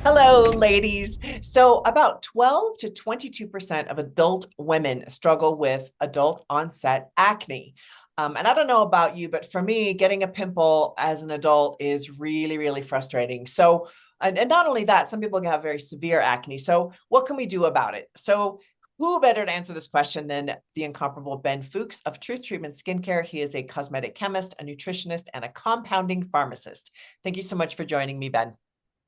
Hello, ladies. So, about 12 to 22% of adult women struggle with adult onset acne. And I don't know about you, but for me, getting a pimple as an adult is really, really frustrating. So, and not only that, some people have very severe acne. So, what can we do about it? So, who better to answer this question than the incomparable Ben Fuchs of Truth Treatment Skincare? He is a cosmetic chemist, a nutritionist, and a compounding pharmacist. Thank you so much for joining me, Ben.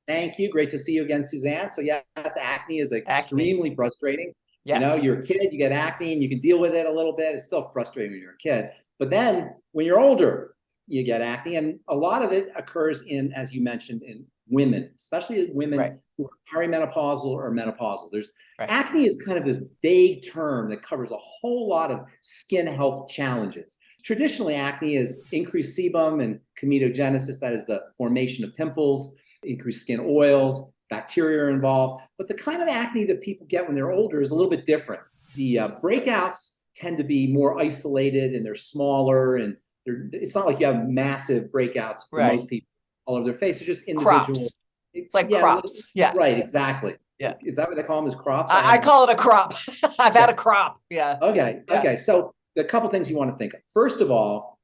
Thank you. Great to see you again, Suzanne. So yes, acne is Acne. extremely frustrating. Yes. You're a kid, you get acne and you can deal with it a little bit. It's still frustrating when you're a kid. But then when you're older, you get acne. And a lot of it occurs in, as you mentioned, in women, especially Right. women who are perimenopausal or menopausal. There's Right. acne is kind of this vague term that covers a whole lot of skin health challenges. Traditionally, acne is increased sebum and comedogenic, that is the formation of pimples, increased skin oils, bacteria are involved. But the kind of acne that people get when they're older is a little bit different. The breakouts tend to be more isolated and they're smaller, and it's not like you have massive breakouts for Right. most people all over their face. They're just individual. Crops. It's like Yeah, crops. Yeah. right, exactly. Yeah. Is that what they call them? As crops? I I haven't. call it a crop. I've had Okay, a crop. Yeah. okay, Yeah. okay. So a couple things you want to think of. First of all,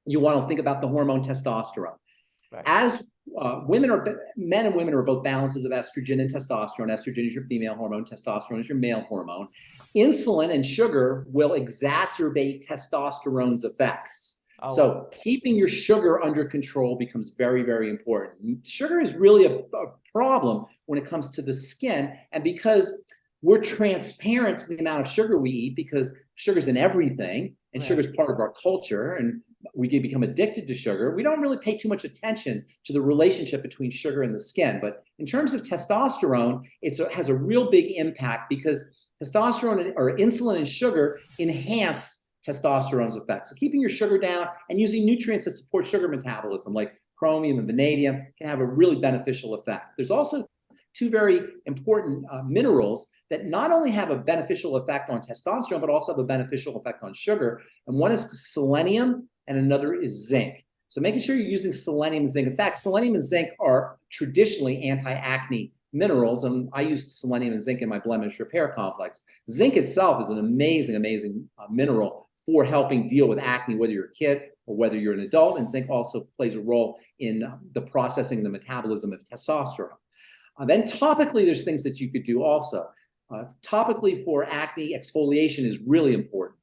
you want to think about the hormone testosterone. Right. As men and women are both balances of estrogen and testosterone. Estrogen is your female hormone, testosterone is your male hormone. Insulin and sugar will exacerbate testosterone's effects. Oh, wow. So keeping your sugar under control becomes very, very important. Sugar is really a problem when it comes to the skin. And because we're transparent to the amount of sugar we eat, because sugar's in everything and Right. sugar's part of our culture, and we can become addicted to sugar, we don't really pay too much attention to the relationship between sugar and the skin. But in terms of testosterone, it has a real big impact because testosterone or insulin and sugar enhance testosterone's effects. So keeping your sugar down and using nutrients that support sugar metabolism, like chromium and vanadium, can have a really beneficial effect. There's also two very important minerals that not only have a beneficial effect on testosterone, but also have a beneficial effect on sugar. And one is selenium and another is zinc. So making sure you're using selenium and zinc. In fact, selenium and zinc are traditionally anti-acne minerals, and I used selenium and zinc in my blemish repair complex. Zinc itself is an amazing, amazing mineral for helping deal with acne, whether you're a kid or whether you're an adult. And zinc also plays a role in the processing and the metabolism of testosterone. Then topically, there's things that you could do also. Topically for acne, exfoliation is really important.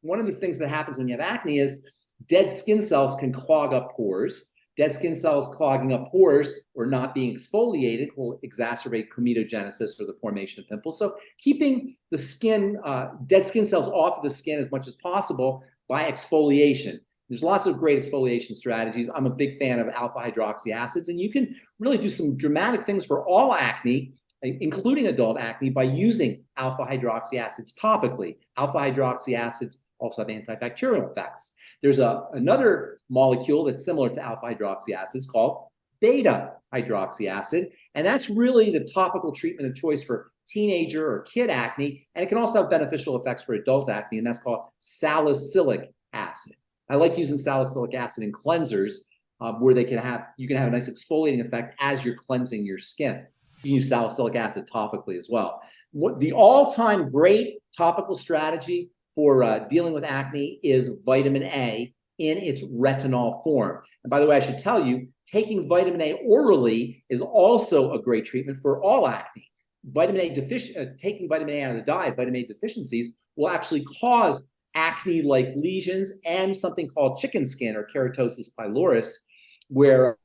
One of the things that happens when you have acne is dead skin cells can clog up pores. Dead skin cells clogging up pores or not being exfoliated will exacerbate comedogenesis or the formation of pimples. So keeping the skin, dead skin cells off of the skin as much as possible by exfoliation. There's lots of great exfoliation strategies. I'm a big fan of alpha hydroxy acids, and you can really do some dramatic things for all acne, including adult acne, by using alpha hydroxy acids topically. Alpha hydroxy acids also have antibacterial effects. There's another molecule that's similar to alpha hydroxy acids called beta hydroxy acid, and that's really the topical treatment of choice for teenager or kid acne, and it can also have beneficial effects for adult acne, and that's called salicylic acid. I like using salicylic acid in cleansers where you can have a nice exfoliating effect as you're cleansing your skin. You can use salicylic acid topically as well. The all-time great topical strategy for dealing with acne is vitamin A in its retinol form. And by the way, I should tell you, taking vitamin A orally is also a great treatment for all acne. Taking vitamin A out of the diet, vitamin A deficiencies will actually cause acne-like lesions and something called chicken skin or keratosis piloris, where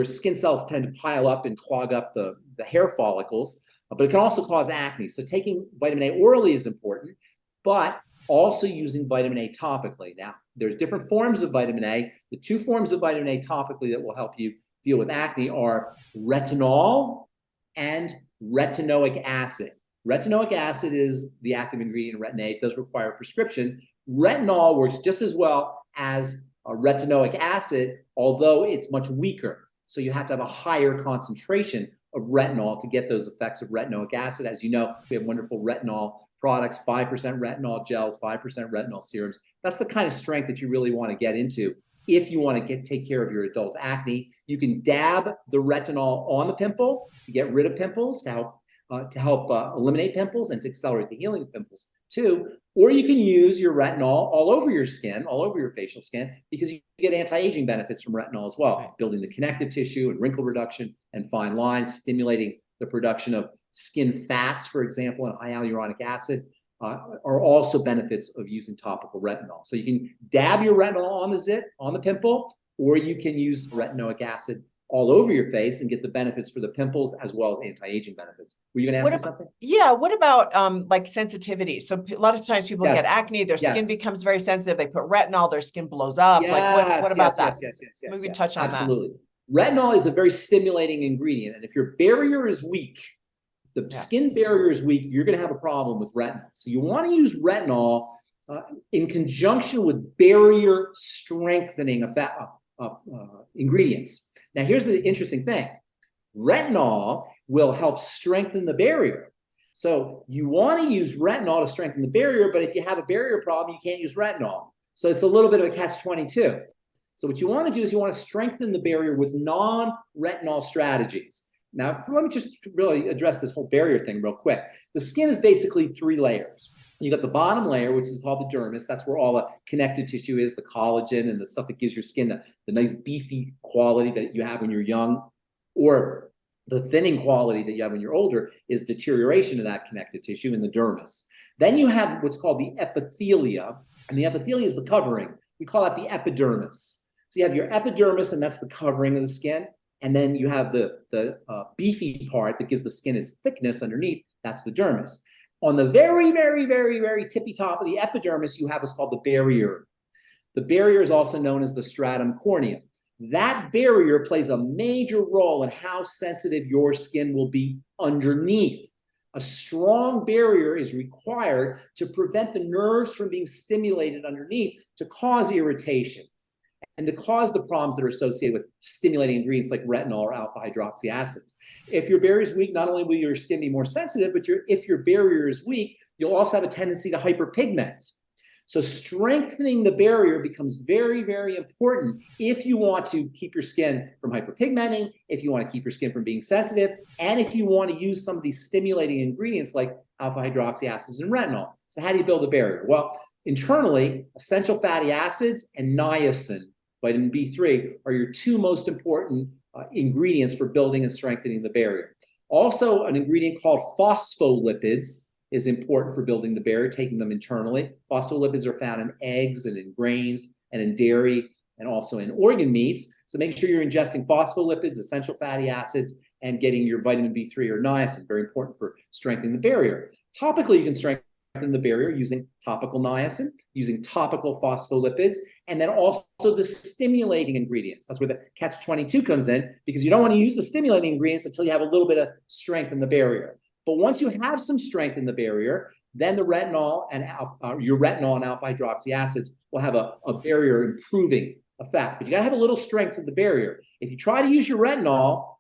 skin cells tend to pile up and clog up the hair follicles, but it can also cause acne. So taking vitamin A orally is important, but also using vitamin A topically. Now, there's different forms of vitamin A. The two forms of vitamin A topically that will help you deal with acne are retinol and retinoic acid. Retinoic acid is the active ingredient in retin A. It does require a prescription. Retinol works just as well as retinoic acid, although it's much weaker. So you have to have a higher concentration of retinol to get those effects of retinoic acid. As you know, we have wonderful retinol products, 5% retinol gels, 5% retinol serums. That's the kind of strength that you really want to get into if you want to take care of your adult acne. You can dab the retinol on the pimple to get rid of pimples, to help eliminate pimples and to accelerate the healing of pimples too. Or you can use your retinol all over your skin, all over your facial skin, because you get anti-aging benefits from retinol as well, right, building the connective tissue and wrinkle reduction and fine lines, stimulating the production of skin fats, for example, and high hyaluronic acid. Are also benefits of using topical retinol. So you can dab your retinol on the zit, on the pimple, or you can use retinoic acid all over your face and get the benefits for the pimples as well as anti-aging benefits. Were you going to ask me something? Yeah. What about like sensitivity? So a lot of times people get acne, their skin becomes very sensitive. They put retinol, their skin blows up. Like what about that? Maybe we can touch on that. Absolutely. Retinol is a very stimulating ingredient. And if your barrier is weak, the skin barrier is weak, you're going to have a problem with retinol. So you want to use retinol in conjunction with barrier strengthening ingredients. Now, here's the interesting thing. Retinol will help strengthen the barrier. So you want to use retinol to strengthen the barrier, but if you have a barrier problem, you can't use retinol. So it's a little bit of a catch-22. So what you want to do is you want to strengthen the barrier with non-retinol strategies. Now, let me just really address this whole barrier thing real quick. The skin is basically 3 layers. You got the bottom layer, which is called the dermis. That's where all the connective tissue is, the collagen and the stuff that gives your skin the nice beefy quality that you have when you're young, or the thinning quality that you have when you're older is deterioration of that connective tissue in the dermis. Then you have what's called the epithelia, and the epithelia is the covering. We call that the epidermis. So you have your epidermis, and that's the covering of the skin. And then you have the beefy part that gives the skin its thickness underneath. That's the dermis. On the very, very, very, very tippy top of the epidermis, you have what's called the barrier. The barrier is also known as the stratum corneum. That barrier plays a major role in how sensitive your skin will be underneath. A strong barrier is required to prevent the nerves from being stimulated underneath to cause irritation and to cause the problems that are associated with stimulating ingredients like retinol or alpha hydroxy acids. If your barrier is weak, not only will your skin be more sensitive, but if your barrier is weak, you'll also have a tendency to hyperpigment. So strengthening the barrier becomes very, very important if you want to keep your skin from hyperpigmenting, if you want to keep your skin from being sensitive, and if you want to use some of these stimulating ingredients like alpha hydroxy acids and retinol. So how do you build a barrier? Well, internally, essential fatty acids and niacin, vitamin B3, are your 2 most important ingredients for building and strengthening the barrier. Also, an ingredient called phospholipids is important for building the barrier, taking them internally. Phospholipids are found in eggs and in grains and in dairy and also in organ meats. So make sure you're ingesting phospholipids, essential fatty acids, and getting your vitamin B3 or niacin, very important for strengthening the barrier. Topically, you can strengthen the barrier using topical niacin, using topical phospholipids, and then also the stimulating ingredients. That's where the catch-22 comes in, because you don't want to use the stimulating ingredients until you have a little bit of strength in the barrier. But once you have some strength in the barrier, then the retinol and your retinol and alpha hydroxy acids will have a barrier improving effect. But you gotta have a little strength in the barrier. If you try to use your retinol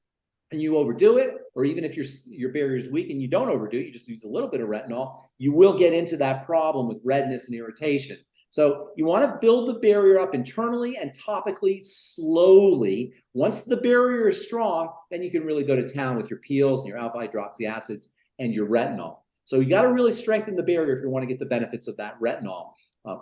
and you overdo it, or even if your barrier is weak and you don't overdo it, you just use a little bit of retinol, you will get into that problem with redness and irritation. So you want to build the barrier up internally and topically slowly. Once the barrier is strong, then you can really go to town with your peels and your alpha hydroxy acids and your retinol. So you got to really strengthen the barrier if you want to get the benefits of that retinol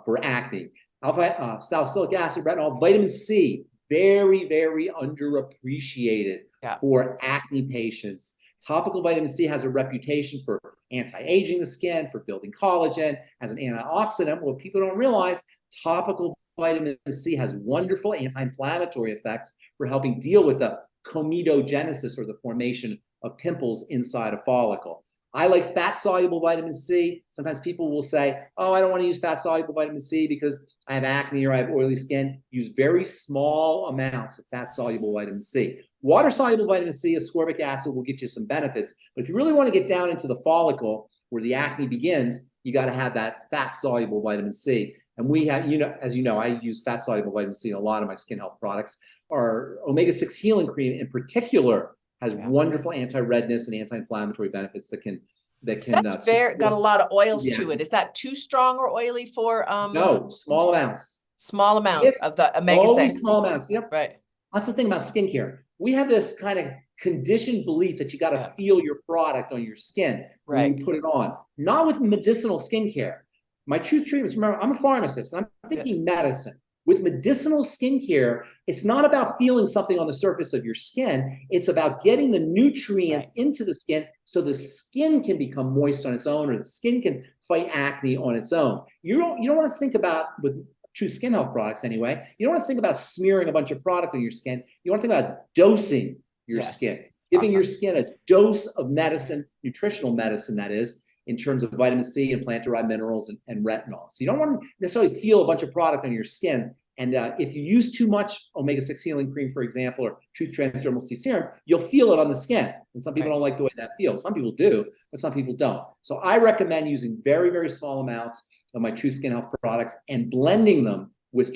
for acne. Salicylic acid, retinol, vitamin C, very, very underappreciated for acne patients. Topical vitamin C has a reputation for anti-aging the skin, for building collagen, as an antioxidant. What people don't realize, topical vitamin C has wonderful anti-inflammatory effects for helping deal with the comedogenesis, or the formation of pimples inside a follicle. I like fat-soluble vitamin C. Sometimes people will say, oh, I don't want to use fat-soluble vitamin C because I have acne or I have oily skin. Use very small amounts of fat-soluble vitamin C. Water-soluble vitamin C, ascorbic acid, will get you some benefits. But if you really want to get down into the follicle where the acne begins, you got to have that fat-soluble vitamin C. And we have, as you know, I use fat-soluble vitamin C in a lot of my skin health products. Our omega-6 healing cream in particular has wonderful anti-redness and anti-inflammatory benefits that can that's got a lot of oils to it. Is that too strong or oily for No, small amounts. Small If amounts of the always omega-6. small amounts, yep. Right. That's the thing about skincare. We have this kind of conditioned belief that you got to Yeah. feel your product on your skin when Right. you put it on. Not with medicinal skincare. My truth treatments, remember, I'm a pharmacist and I'm thinking medicine. With medicinal skincare, it's not about feeling something on the surface of your skin. It's about getting the nutrients into the skin so the skin can become moist on its own, or the skin can fight acne on its own. You don't want to think about, with true skin health products anyway, you don't want to think about smearing a bunch of product on your skin. You want to think about dosing your skin, giving your skin a dose of medicine, nutritional medicine that is, in terms of vitamin C and plant-derived minerals and retinol. So you don't want to necessarily feel a bunch of product on your skin. And if you use too much omega-6 healing cream, for example, or Truth Transdermal C Serum, you'll feel it on the skin. And some people don't like the way that feels. Some people do, but some people don't. So I recommend using very, very small amounts of my True Skin Health products and blending them with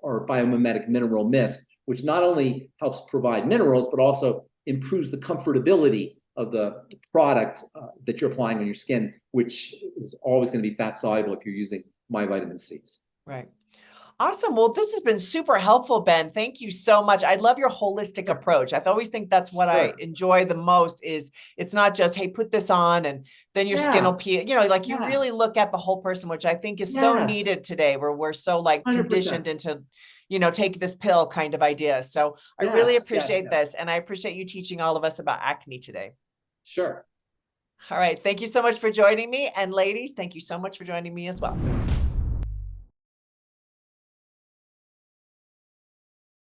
or biomimetic mineral mist, which not only helps provide minerals, but also improves the comfortability of the product that you're applying on your skin, which is always going to be fat soluble if you're using my vitamin C's. Right. Awesome. Well, this has been super helpful, Ben. Thank you so much. I love your holistic approach. I always think that's what I enjoy the most is it's not just, hey, put this on and then your skin will peel, you know, like you really look at the whole person, which I think is so needed today, where we're so like 100%. conditioned into, you know, take this pill kind of idea. So I really appreciate this. And I appreciate you teaching all of us about acne today. Sure. All right. Thank you so much for joining me. And ladies, thank you so much for joining me as well.